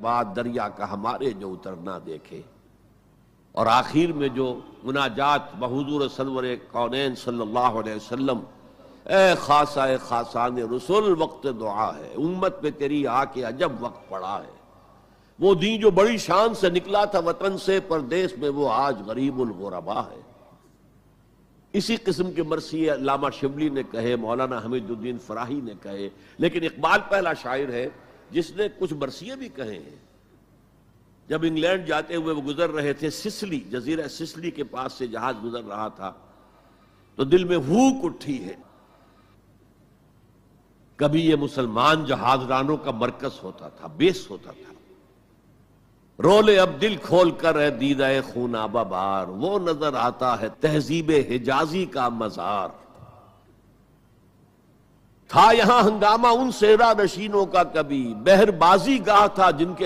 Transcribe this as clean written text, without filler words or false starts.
بعد دریا کا ہمارے جو اترنا دیکھے۔ اور آخر میں جو مناجات بحضور سرور کونین صلی اللہ علیہ وسلم، اے خاصہ خاصان رسول وقت دعا ہے، امت پہ تیری آ کے عجب وقت پڑا ہے۔ وہ دین جو بڑی شان سے نکلا تھا وطن سے پردیس میں، وہ آج غریب الغربا ہے۔ اسی قسم کے مرثیے علامہ شبلی نے کہے، مولانا حمید الدین فراہی نے کہے، لیکن اقبال پہلا شاعر ہے جس نے کچھ مرثیے بھی کہے ہیں۔ جب انگلینڈ جاتے ہوئے وہ گزر رہے تھے سسلی، جزیرہ سسلی کے پاس سے جہاز گزر رہا تھا، تو دل میں ہوک اٹھی ہے، کبھی یہ مسلمان جہاز رانوں کا مرکز ہوتا تھا، بیس ہوتا تھا۔ رولے اب دل کھول کر ہے دیدہ خونابہ بار، وہ نظر آتا ہے تہذیب حجازی کا مزار۔ تھا یہاں ہنگامہ ان صحرا نشینوں کا کبھی، بہر بازی گاہ تھا جن کے